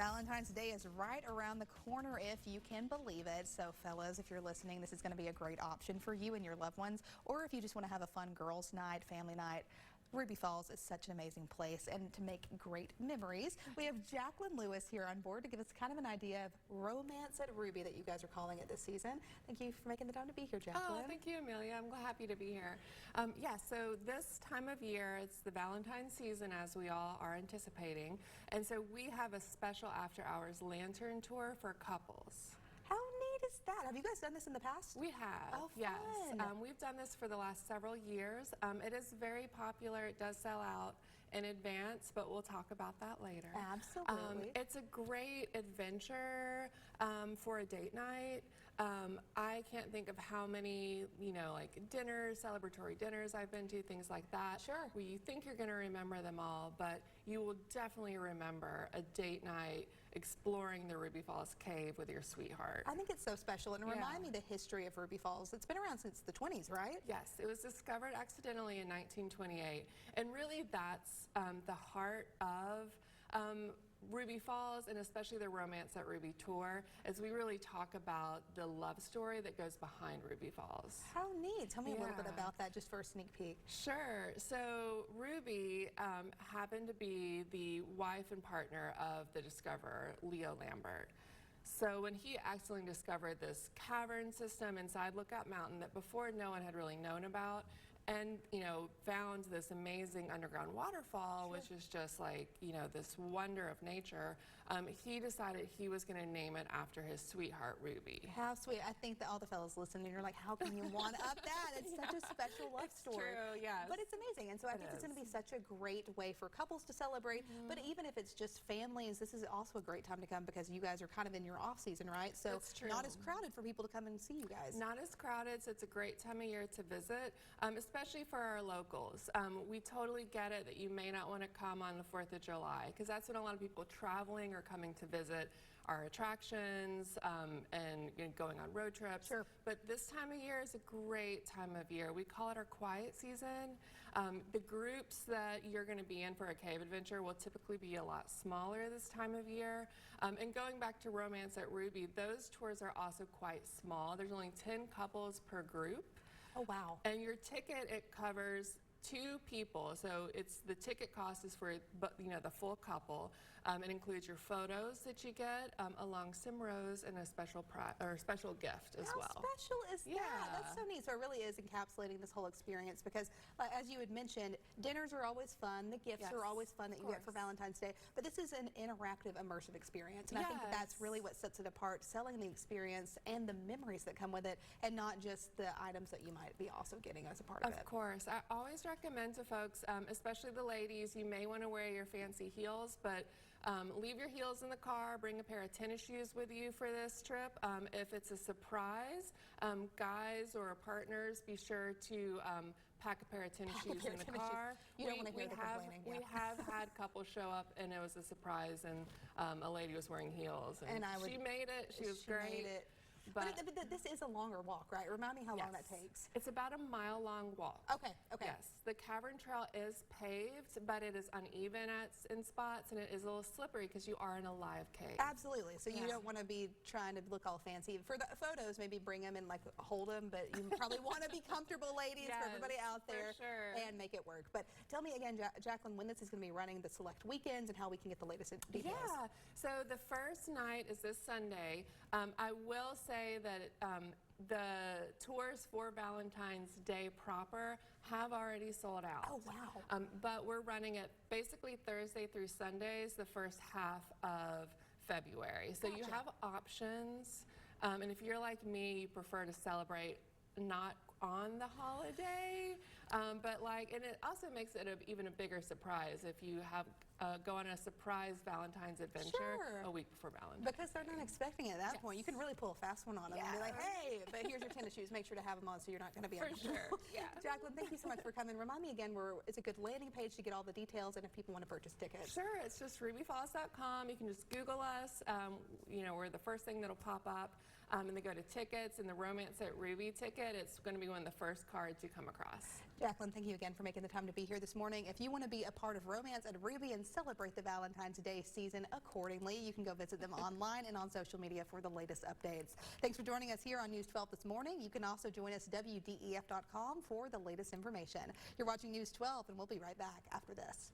Valentine's Day is right around the corner, if you can believe it. So fellas, if you're listening, this is going to be a great option for you and your loved ones. Or if you just want to have a fun girls' night, family night, Ruby Falls is such an amazing place and to make great memories. We have Jaclyn Lewis here on board to give us kind of an idea of Romance at Ruby that you guys are calling it this season. Thank you for making the time to be here, Jaclyn. Oh, thank you, Amelia. I'm happy to be here. Yeah, so this time of year, it's the Valentine season, as we all are anticipating. And so we have a special after-hours lantern tour for couples. How neat is that? Have you guys done this in the past? We have, oh, yes. We've done this for the last several years. It is very popular. It does sell out in advance, but we'll talk about that later. Absolutely. It's a great adventure for a date night. I can't think of how many, like dinners, celebratory dinners I've been to, things like that. Sure. Where you think you're going to remember them all, but you will definitely remember a date night exploring the Ruby Falls cave with your sweetheart. I think it's so special, and remind me the history of Ruby Falls. It's been around since the 20s, right? Yes, it was discovered accidentally in 1928, and really that's the heart of Ruby Falls, and especially the Romance at Ruby tour, as we really talk about the love story that goes behind Ruby Falls. How neat. Tell me a little bit about that, just for a sneak peek. Sure. So Ruby happened to be the wife and partner of the discoverer, Leo Lambert. So when he accidentally discovered this cavern system inside Lookout Mountain that before no one had really known about, and found this amazing underground waterfall, which is just like this wonder of nature, he decided he was going to name it after his sweetheart Ruby. How sweet. I think that all the fellas listening, you're like, how can you one up that? It's such a special love story. True, yes. But it's amazing, and so I think it's going to be such a great way for couples to celebrate, but even if it's just families, this is also a great time to come because you guys are kind of in your off season, right? So that's true. Not as crowded for people to come and see you guys. Not as crowded, so it's a great time of year to visit, especially for our locals. We totally get it that you may not want to come on the 4th of July, because that's when a lot of people traveling are coming to visit our attractions and going on road trips. Sure. But this time of year is a great time of year. We call it our quiet season. The groups that you're going to be in for a cave adventure will typically be a lot smaller this time of year. And going back to Romance at Ruby, those tours are also quite small. There's only 10 couples per group. Oh, wow. And your ticket, it covers 2 people, so the ticket cost is for the full couple. It includes your photos that you get, along some rose and a special gift as well. How special is that? That's so neat. So it really is encapsulating this whole experience because, as you had mentioned, dinners are always fun. The gifts are always fun that you get for Valentine's Day. But this is an interactive, immersive experience, and I think that's really what sets it apart: selling the experience and the memories that come with it, and not just the items that you might be also getting as a part of it. Of course, I always recommend to folks, especially the ladies, you may want to wear your fancy heels, but leave your heels in the car, bring a pair of tennis shoes with you for this trip. If it's a surprise, guys or partners, be sure to pack a pair of tennis shoes in the car. You don't want to hear the complaining. We have had couples show up and it was a surprise, and a lady was wearing heels, and she made it. She was great. But this is a longer walk, right? Remind me how long that takes. It's about a mile-long walk. Okay. Yes, the cavern trail is paved, but it is uneven in spots, and it is a little slippery because you are in a live cave. Absolutely. So you don't want to be trying to look all fancy. For the photos, maybe bring them and like hold them, but you probably want to be comfortable, ladies, for everybody out there, and make it work. But tell me again, Jaclyn, when this is going to be running, the select weekends, and how we can get the latest details. Yeah. So the first night is this Sunday. I will say that the tours for Valentine's Day proper have already sold out. Oh, wow. But we're running it basically Thursday through Sundays, the first half of February. So you have options, and if you're like me, you prefer to celebrate not on the holiday, but and it also makes it even a bigger surprise if you have go on a surprise Valentine's adventure a week before Valentine's. Because they're not expecting it at that point. You can really pull a fast one on them and be like, hey, but here's your tennis shoes. Make sure to have them on so you're not going to be uncomfortable. Jaclyn, thank you so much for coming. Remind me again, it's a good landing page to get all the details and if people want to purchase tickets. Sure, it's just rubyfalls.com. You can just Google us. We're the first thing that'll pop up. And they go to tickets, and the Romance at Ruby ticket, it's going to be one of the first cards you come across. Jaclyn, thank you again for making the time to be here this morning. If you want to be a part of Romance at Ruby and celebrate the Valentine's Day season accordingly. You can go visit them online and on social media for the latest updates. Thanks for joining us here on News 12 this morning. You can also join us at WDEF.com for the latest information. You're watching News 12, and we'll be right back after this.